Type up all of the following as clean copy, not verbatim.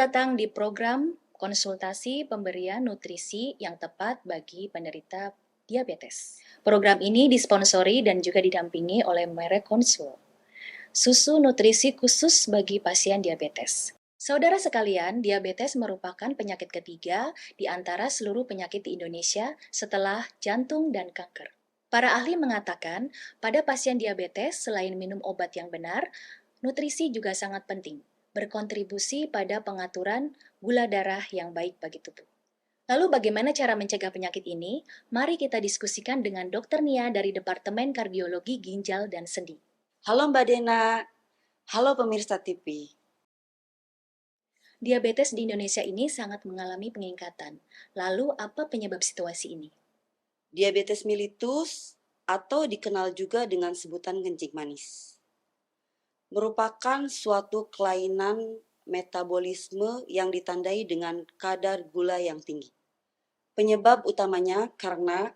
datang di program konsultasi pemberian nutrisi yang tepat bagi penderita diabetes. Program ini disponsori dan juga didampingi oleh merek Konsul, susu nutrisi khusus bagi pasien diabetes. Saudara sekalian, diabetes merupakan penyakit ketiga di antara seluruh penyakit di Indonesia setelah jantung dan kanker. Para ahli mengatakan, pada pasien diabetes selain minum obat yang benar, nutrisi juga sangat penting, berkontribusi pada pengaturan gula darah yang baik bagi tubuh. Lalu bagaimana cara mencegah penyakit ini? Mari kita diskusikan dengan Dr. Nia dari Departemen Kardiologi Ginjal dan Sendi. Halo Mbak Dena, halo pemirsa TV. Diabetes di Indonesia ini sangat mengalami peningkatan. Lalu apa penyebab situasi ini? Diabetes mellitus atau dikenal juga dengan sebutan kencing manis merupakan suatu kelainan metabolisme yang ditandai dengan kadar gula yang tinggi. Penyebab utamanya karena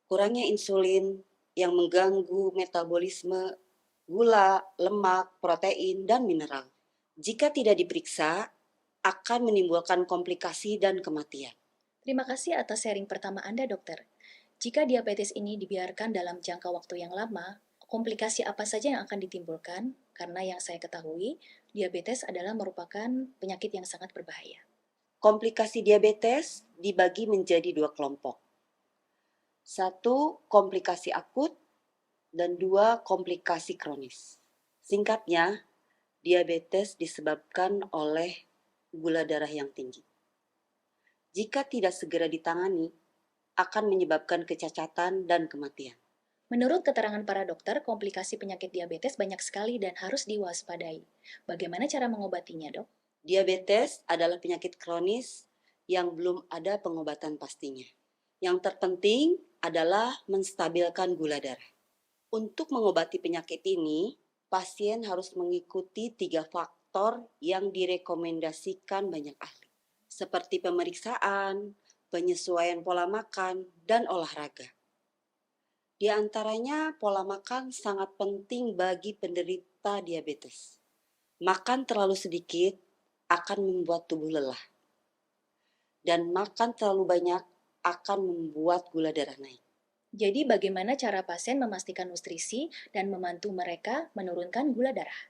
kurangnya insulin yang mengganggu metabolisme gula, lemak, protein, dan mineral. Jika tidak diperiksa, akan menimbulkan komplikasi dan kematian. Terima kasih atas sharing pertama Anda, dokter. Jika diabetes ini dibiarkan dalam jangka waktu yang lama, komplikasi apa saja yang akan ditimbulkan? Karena yang saya ketahui, diabetes adalah merupakan penyakit yang sangat berbahaya. Komplikasi diabetes dibagi menjadi dua kelompok. Satu, komplikasi akut, dan dua, komplikasi kronis. Singkatnya, diabetes disebabkan oleh gula darah yang tinggi. Jika tidak segera ditangani, akan menyebabkan kecacatan dan kematian. Menurut keterangan para dokter, komplikasi penyakit diabetes banyak sekali dan harus diwaspadai. Bagaimana cara mengobatinya, dok? Diabetes adalah penyakit kronis yang belum ada pengobatan pastinya. Yang terpenting adalah menstabilkan gula darah. Untuk mengobati penyakit ini, pasien harus mengikuti 3 faktor yang direkomendasikan banyak ahli, seperti pemeriksaan, penyesuaian pola makan, dan olahraga. Di antaranya, pola makan sangat penting bagi penderita diabetes. Makan terlalu sedikit akan membuat tubuh lelah, dan makan terlalu banyak akan membuat gula darah naik. Jadi bagaimana cara pasien memastikan nutrisi dan membantu mereka menurunkan gula darah?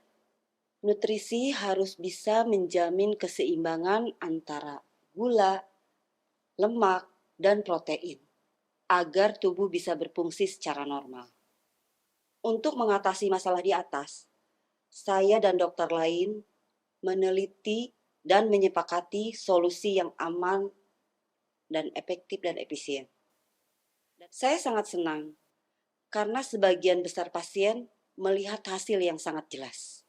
Nutrisi harus bisa menjamin keseimbangan antara gula, lemak, dan protein agar tubuh bisa berfungsi secara normal. Untuk mengatasi masalah di atas, saya dan dokter lain meneliti dan menyepakati solusi yang aman dan efektif dan efisien. Saya sangat senang karena sebagian besar pasien melihat hasil yang sangat jelas.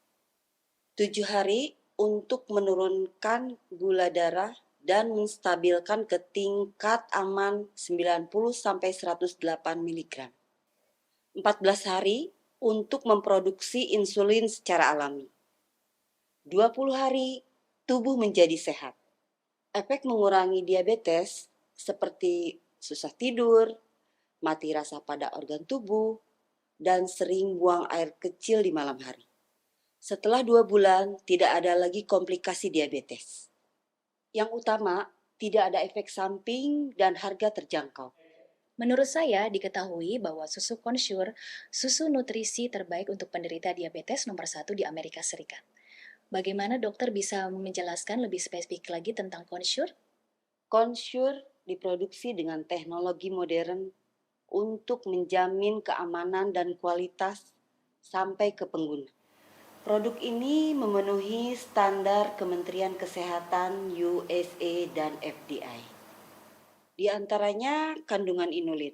7 hari untuk menurunkan gula darah dan menstabilkan ke tingkat aman 90-108 mg. 14 hari untuk memproduksi insulin secara alami. 20 hari tubuh menjadi sehat. Efek mengurangi diabetes seperti susah tidur, mati rasa pada organ tubuh, dan sering buang air kecil di malam hari. Setelah 2 bulan, tidak ada lagi komplikasi diabetes. Yang utama, tidak ada efek samping dan harga terjangkau. Menurut saya, diketahui bahwa susu Consure, susu nutrisi terbaik untuk penderita diabetes nomor 1 di Amerika Serikat. Bagaimana dokter bisa menjelaskan lebih spesifik lagi tentang Consure? Consure diproduksi dengan teknologi modern untuk menjamin keamanan dan kualitas sampai ke pengguna. Produk ini memenuhi standar Kementerian Kesehatan USA dan FDA. Di antaranya kandungan inulin,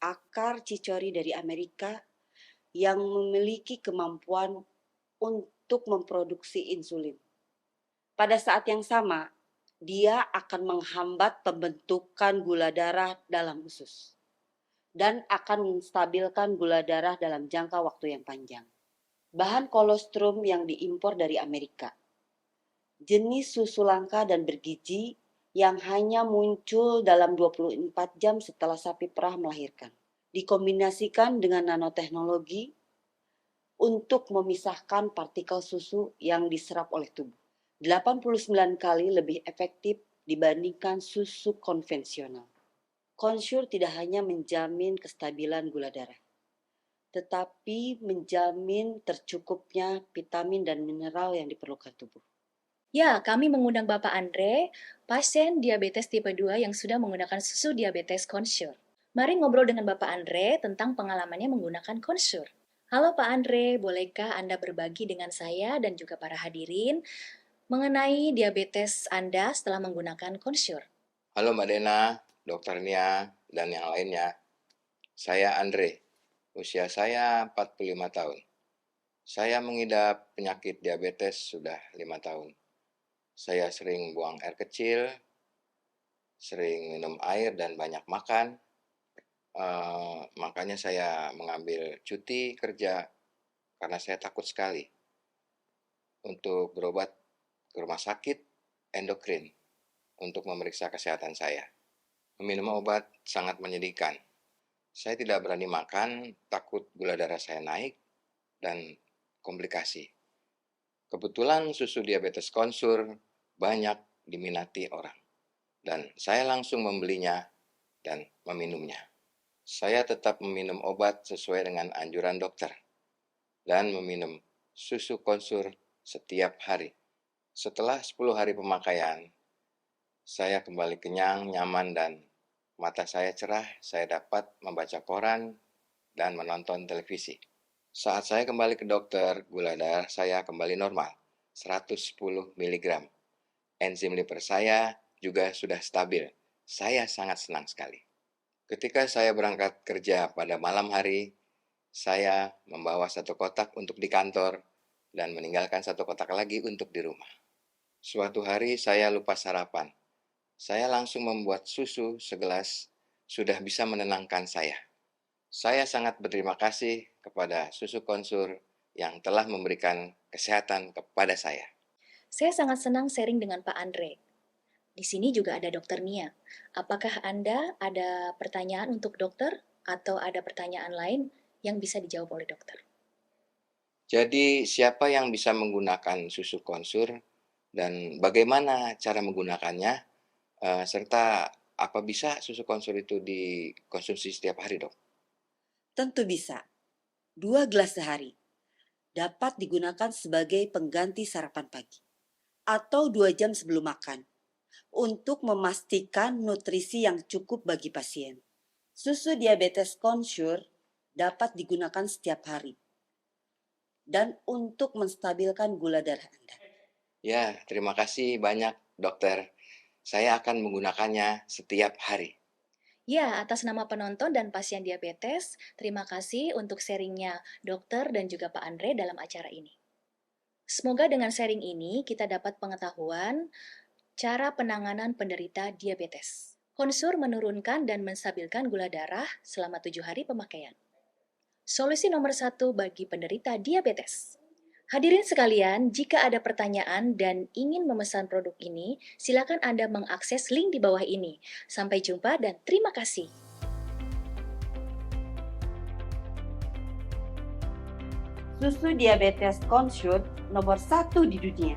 akar cicori dari Amerika yang memiliki kemampuan untuk memproduksi insulin. Pada saat yang sama, dia akan menghambat pembentukan gula darah dalam usus dan akan menstabilkan gula darah dalam jangka waktu yang panjang. Bahan kolostrum yang diimpor dari Amerika. Jenis susu langka dan bergizi yang hanya muncul dalam 24 jam setelah sapi perah melahirkan. Dikombinasikan dengan nanoteknologi untuk memisahkan partikel susu yang diserap oleh tubuh. 89 kali lebih efektif dibandingkan susu konvensional. Consure tidak hanya menjamin kestabilan gula darah, tetapi menjamin tercukupnya vitamin dan mineral yang diperlukan tubuh. Ya, kami mengundang Bapak Andre, pasien diabetes tipe 2 yang sudah menggunakan susu diabetes Consure. Mari ngobrol dengan Bapak Andre tentang pengalamannya menggunakan Consure. Halo Pak Andre, bolehkah Anda berbagi dengan saya dan juga para hadirin mengenai diabetes Anda setelah menggunakan Consure? Halo Mbak Dena, Dokter Nia, dan yang lainnya. Saya Andre, usia saya 45 tahun. Saya mengidap penyakit diabetes sudah 5 tahun. Saya sering buang air kecil, sering minum air dan banyak makan. Makanya saya mengambil cuti kerja karena saya takut sekali untuk berobat ke rumah sakit endokrin untuk memeriksa kesehatan saya. Meminum obat sangat menyedihkan. Saya tidak berani makan, takut gula darah saya naik, dan komplikasi. Kebetulan susu diabetes Consure banyak diminati orang, dan saya langsung membelinya dan meminumnya. Saya tetap meminum obat sesuai dengan anjuran dokter, dan meminum susu Consure setiap hari. Setelah 10 hari pemakaian, saya kembali kenyang, nyaman, dan mata saya cerah. Saya dapat membaca koran dan menonton televisi. Saat saya kembali ke dokter, gula darah saya kembali normal, 110 mg. Enzim liver saya juga sudah stabil. Saya sangat senang sekali. Ketika saya berangkat kerja pada malam hari, saya membawa 1 kotak untuk di kantor dan meninggalkan 1 kotak lagi untuk di rumah. Suatu hari saya lupa sarapan. Saya langsung membuat susu segelas, sudah bisa menenangkan saya. Saya sangat berterima kasih kepada susu Consure yang telah memberikan kesehatan kepada saya. Saya sangat senang sharing dengan Pak Andre. Di sini juga ada Dokter Nia. Apakah Anda ada pertanyaan untuk dokter atau ada pertanyaan lain yang bisa dijawab oleh dokter? Jadi siapa yang bisa menggunakan susu Consure dan bagaimana cara menggunakannya? Serta apa bisa susu Consure itu dikonsumsi setiap hari, Dok? Tentu bisa. 2 gelas sehari dapat digunakan sebagai pengganti sarapan pagi atau 2 jam sebelum makan untuk memastikan nutrisi yang cukup bagi pasien. Susu diabetes Consure dapat digunakan setiap hari dan untuk menstabilkan gula darah Anda. Ya, terima kasih banyak, dokter. Saya akan menggunakannya setiap hari. Ya, atas nama penonton dan pasien diabetes, terima kasih untuk sharingnya dokter dan juga Pak Andre dalam acara ini. Semoga dengan sharing ini kita dapat pengetahuan cara penanganan penderita diabetes. Consure menurunkan dan menstabilkan gula darah selama 7 hari pemakaian. Solusi nomor 1 bagi penderita diabetes. Hadirin sekalian, jika ada pertanyaan dan ingin memesan produk ini, silakan Anda mengakses link di bawah ini. Sampai jumpa dan terima kasih. Susu diabetes Consure nomor 1 di dunia.